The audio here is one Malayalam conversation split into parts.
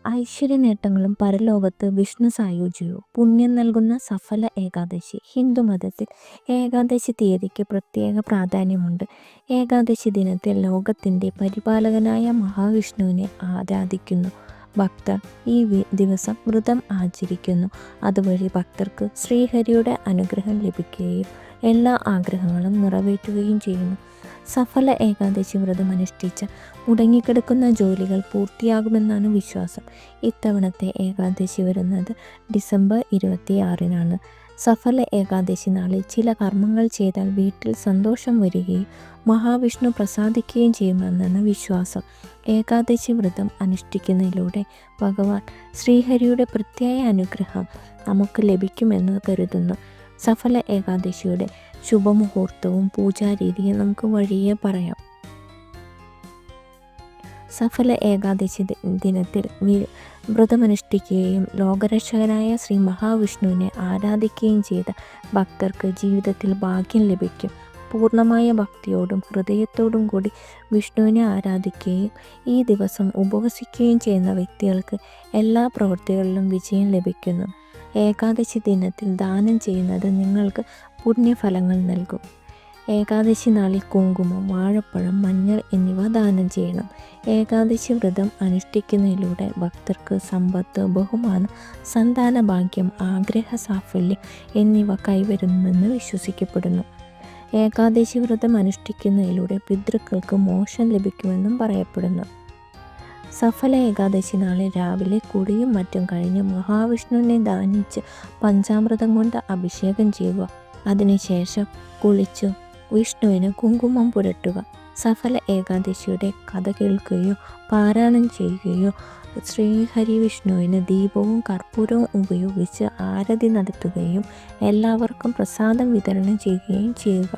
ഐശ്വര്യ നേട്ടങ്ങളും പരലോകത്ത് വിഷ്ണു സായുജ്യവും പുണ്യം നൽകുന്ന സഫല ഏകാദശി. ഹിന്ദുമതത്തിൽ ഏകാദശി തീയതിക്ക് പ്രത്യേക പ്രാധാന്യമുണ്ട്. ഏകാദശി ദിനത്തിൽ ലോകത്തിൻ്റെ പരിപാലകനായ മഹാവിഷ്ണുവിനെ ആരാധിക്കുന്നു. ഭക്തർ ഈ ദിവസം വ്രതം ആചരിക്കുന്നു. അതുവഴി ഭക്തർക്ക് ശ്രീഹരിയുടെ അനുഗ്രഹം ലഭിക്കുകയും എല്ലാ ആഗ്രഹങ്ങളും നിറവേറ്റുകയും ചെയ്യുന്നു. സഫല ഏകാദശി വ്രതം അനുഷ്ഠിച്ച മുടങ്ങിക്കിടക്കുന്ന ജോലികൾ പൂർത്തിയാകുമെന്നാണ് വിശ്വാസം. ഇത്തവണത്തെ ഏകാദശി വരുന്നത് ഡിസംബർ 26-നാണ്. സഫല ഏകാദശി നാളിൽ ചില കർമ്മങ്ങൾ ചെയ്താൽ വീട്ടിൽ സന്തോഷം വരികയും മഹാവിഷ്ണു പ്രസാദിക്കുകയും ചെയ്യുമെന്നാണ് വിശ്വാസം. ഏകാദശി വ്രതം അനുഷ്ഠിക്കുന്നതിലൂടെ ഭഗവാൻ ശ്രീഹരിയുടെ പ്രത്യേക അനുഗ്രഹം നമുക്ക് ലഭിക്കുമെന്ന് കരുതുന്നു. സഫല ഏകാദശിയുടെ ശുഭമുഹൂർത്തവും പൂജാരീതിയും നമുക്ക് വഴിയെ പറയാം. സഫല ഏകാദശി ദിനത്തിൽ വ്രതമനുഷ്ഠിക്കുകയും ലോകരക്ഷകനായ ശ്രീ മഹാവിഷ്ണുവിനെ ആരാധിക്കുകയും ചെയ്ത ഭക്തർക്ക് ജീവിതത്തിൽ ഭാഗ്യം ലഭിക്കും. പൂർണ്ണമായ ഭക്തിയോടും ഹൃദയത്തോടും കൂടി വിഷ്ണുവിനെ ആരാധിക്കുകയും ഈ ദിവസം ഉപവസിക്കുകയും ചെയ്യുന്ന വ്യക്തികൾക്ക് എല്ലാ പ്രവൃത്തികളിലും വിജയം ലഭിക്കുന്നു. ഏകാദശി ദിനത്തിൽ ദാനം ചെയ്യുന്നത് നിങ്ങൾക്ക് പുണ്യഫലങ്ങൾ നൽകും. ഏകാദശി നാളിൽ കുങ്കുമം, വാഴപ്പഴം, മഞ്ഞൾ എന്നിവ ദാനം ചെയ്യണം. ഏകാദശി വ്രതം അനുഷ്ഠിക്കുന്നതിലൂടെ ഭക്തർക്ക് സമ്പത്ത്, ബഹുമാനം, സന്താന ഭാഗ്യം, ആഗ്രഹ സാഫല്യം എന്നിവ കൈവരുമെന്ന് വിശ്വസിക്കപ്പെടുന്നു. ഏകാദശി വ്രതം അനുഷ്ഠിക്കുന്നതിലൂടെ പിതൃക്കൾക്ക് മോക്ഷം ലഭിക്കുമെന്നും പറയപ്പെടുന്നു. സഫല ഏകാദശി നാളിൽ രാവിലെ കുളിയും മറ്റും കഴിഞ്ഞ് മഹാവിഷ്ണുവിനെ ധ്യാനിച്ച് പഞ്ചാമൃതം കൊണ്ട് അഭിഷേകം ചെയ്യുക. അതിനുശേഷം കുളിച്ചു വിഷ്ണുവിന് കുങ്കുമം പുരട്ടുക. സഫല ഏകാദശിയുടെ കഥ കേൾക്കുകയോ പാരായണം ചെയ്യുകയോ ശ്രീഹരി വിഷ്ണുവിന് ദീപവും കർപ്പൂരവും ഉപയോഗിച്ച് ആരതി നടത്തുകയും എല്ലാവർക്കും പ്രസാദം വിതരണം ചെയ്യുകയും ചെയ്യുക.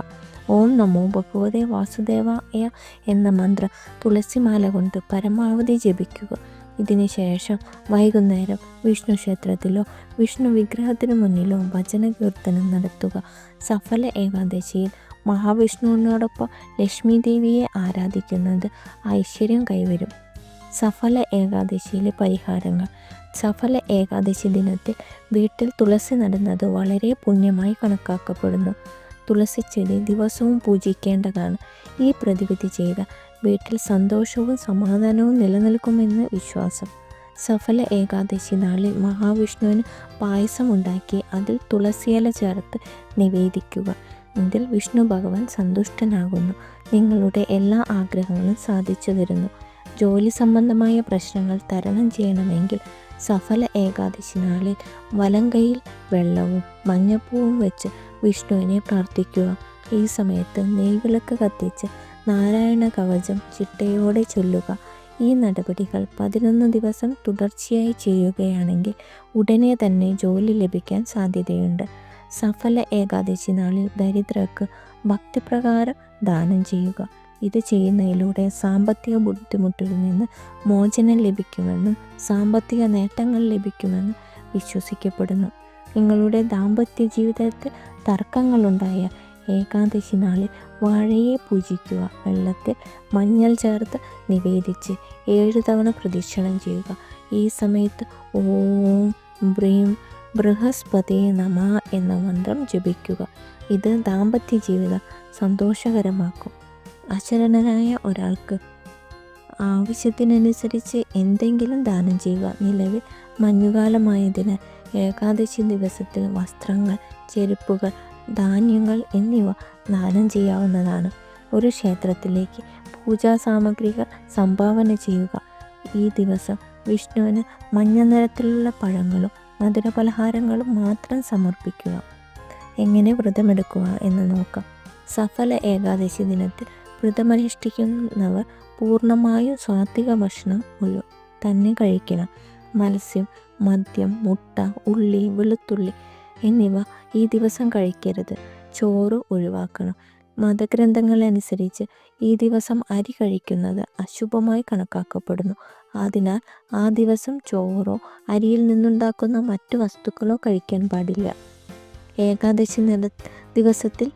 ഓം നമോ ഭഗവതേ വാസുദേവായ എന്ന മന്ത്രം തുളസിമാല കൊണ്ട് പരമാവധി ജപിക്കുക. ഇതിന് ശേഷം വൈകുന്നേരം വിഷ്ണു ക്ഷേത്രത്തിലോ വിഷ്ണു വിഗ്രഹത്തിനു മുന്നിലോ ഭജന കീർത്തനം നടത്തുക. സഫല ഏകാദശിയിൽ മഹാവിഷ്ണുവിനോടൊപ്പം ലക്ഷ്മി ദേവിയെ ആരാധിക്കുന്നത് ഐശ്വര്യം കൈവരും. സഫല ഏകാദശിയിലെ പരിഹാരങ്ങൾ. സഫല ഏകാദശി ദിനത്തിൽ വീട്ടിൽ തുളസി നടുന്നത് വളരെ പുണ്യമായി കണക്കാക്കപ്പെടുന്നു. തുളസിച്ചെടി ദിവസവും പൂജിക്കേണ്ടതാണ്. ഈ പ്രതിവിധി ചെയ്ത വീട്ടിൽ സന്തോഷവും സമാധാനവും നിലനിൽക്കുമെന്ന് വിശ്വാസം. സഫല ഏകാദശി നാളിൽ മഹാവിഷ്ണുവിന് പായസം ഉണ്ടാക്കി അതിൽ തുളസിയില ചേർത്ത് നിവേദിക്കുക. ഇതിൽ വിഷ്ണു ഭഗവാൻ സന്തുഷ്ടനാകുന്നു. നിങ്ങളുടെ എല്ലാ ആഗ്രഹങ്ങളും സാധിച്ചു തരുന്നു. ജോലി സംബന്ധമായ പ്രശ്നങ്ങൾ തരണം ചെയ്യണമെങ്കിൽ സഫല ഏകാദശി നാളിൽ വലം കൈയിൽ വെള്ളവും മഞ്ഞപ്പൂവും വെച്ച് വിഷ്ണുവിനെ പ്രാർത്ഥിക്കുക. ഈ സമയത്ത് നെയ്വിളക്ക് കത്തിച്ച് നാരായണ കവചം ചിട്ടയോടെ ചൊല്ലുക. ഈ നടപടികൾ 11 ദിവസം തുടർച്ചയായി ചെയ്യുകയാണെങ്കിൽ ഉടനെ തന്നെ ജോലി ലഭിക്കാൻ സാധ്യതയുണ്ട്. സഫല ഏകാദശി നാളിൽ ദരിദ്രർക്ക് ഭക്തിപ്രകാരം ദാനം ചെയ്യുക. ഇത് ചെയ്യുന്നതിലൂടെ സാമ്പത്തിക ബുദ്ധിമുട്ടിൽ നിന്ന് മോചനം ലഭിക്കുമെന്നും സാമ്പത്തിക നേട്ടങ്ങൾ ലഭിക്കുമെന്നും വിശ്വസിക്കപ്പെടുന്നു. നിങ്ങളുടെ ദാമ്പത്യ ജീവിതത്തിൽ തർക്കങ്ങളുണ്ടായ ഏകാദശി നാളിൽ വാഴയെ പൂജിക്കുക. വെള്ളത്തിൽ മഞ്ഞൾ ചേർത്ത് നിവേദിച്ച് 7 തവണ പ്രദക്ഷിണം ചെയ്യുക. ഈ സമയത്ത് ഓം ബ്രീം ബൃഹസ്പതി നമ എന്ന മന്ത്രം ജപിക്കുക. ഇത് ദാമ്പത്യ ജീവിതം സന്തോഷകരമാക്കും. അശരണനായ ഒരാൾക്ക് ആവശ്യത്തിനനുസരിച്ച് എന്തെങ്കിലും ദാനം ചെയ്യുക. നിലവിൽ മഞ്ഞുകാലമായതിനാൽ ഏകാദശി ദിവസത്തിൽ വസ്ത്രങ്ങൾ, ചെരുപ്പുകൾ, ധാന്യങ്ങൾ എന്നിവ ദാനം ചെയ്യാവുന്നതാണ്. ഒരു ക്ഷേത്രത്തിലേക്ക് പൂജാ സാമഗ്രികൾ സംഭാവന ചെയ്യുക. ഈ ദിവസം വിഷ്ണുവിന് മഞ്ഞ നിറത്തിലുള്ള പഴങ്ങളും മധുരപലഹാരങ്ങളും മാത്രം സമർപ്പിക്കുക. എങ്ങനെ വ്രതമെടുക്കുക എന്ന് നോക്കാം. സഫല ഏകാദശി ദിനത്തിൽ വ്രതമനുഷ്ഠിക്കുന്നവർ പൂർണ്ണമായും സാത്വിക ഭക്ഷണം തന്നെ കഴിക്കണം. മത്സ്യം, മദ്യം, മുട്ട, ഉള്ളി, വെളുത്തുള്ളി എന്നിവ ഈ ദിവസം കഴിക്കരുത്. ചോറ് ഒഴിവാക്കണം. മതഗ്രന്ഥങ്ങളനുസരിച്ച് ഈ ദിവസം അരി കഴിക്കുന്നത് അശുഭമായി കണക്കാക്കപ്പെടുന്നു. അതിനാൽ ആ ദിവസം ചോറോ അരിയിൽ നിന്നുണ്ടാക്കുന്ന മറ്റു വസ്തുക്കളോ കഴിക്കാൻ പാടില്ല. ഏകാദശി ദിവസത്തിൽ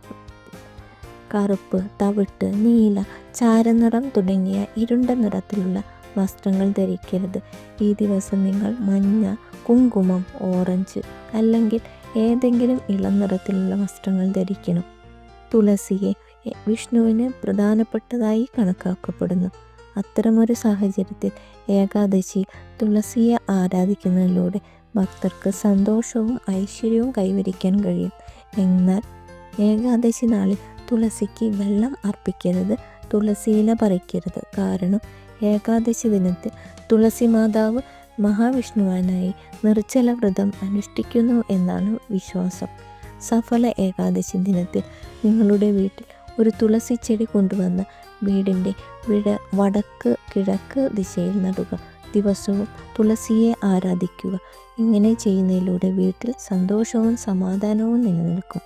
കറുപ്പ്, തവിട്ട്, നീല, ചാരനിറം തുടങ്ങിയ ഇരുണ്ട നിറത്തിലുള്ള വസ്ത്രങ്ങൾ ധരിക്കരുത്. ഈ ദിവസം നിങ്ങൾ മഞ്ഞ, കുങ്കുമം, ഓറഞ്ച് അല്ലെങ്കിൽ ഏതെങ്കിലും ഇളം നിറത്തിലുള്ള വസ്ത്രങ്ങൾ ധരിക്കണം. തുളസിയെ വിഷ്ണുവിന് പ്രധാനപ്പെട്ടതായി കണക്കാക്കപ്പെടുന്നു. അത്തരമൊരു സാഹചര്യത്തിൽ ഏകാദശി തുളസിയെ ആരാധിക്കുന്നതിലൂടെ ഭക്തർക്ക് സന്തോഷവും ഐശ്വര്യവും കൈവരിക്കാൻ കഴിയും. എന്നാൽ ഏകാദശി നാളിൽ തുളസിക്ക് വെള്ളം അർപ്പിക്കരുത്, തുളസിയില പറിക്കരുത്. കാരണം ഏകാദശി ദിനത്തിൽ തുളസി മാതാവ് മഹാവിഷ്ണുവിനായി നിർജ്ജല വ്രതം അനുഷ്ഠിക്കുന്നു എന്നാണ് വിശ്വാസം. സഫല ഏകാദശി ദിനത്തിൽ നിങ്ങളുടെ വീട്ടിൽ ഒരു തുളസി ചെടി കൊണ്ടുവന്ന് വീടിൻ്റെ വടക്ക് കിഴക്ക് ദിശയിൽ നടുക. ദിവസവും തുളസിയെ ആരാധിക്കുക. ഇങ്ങനെ ചെയ്യുന്നതിലൂടെ വീട്ടിൽ സന്തോഷവും സമാധാനവും നിലനിൽക്കും.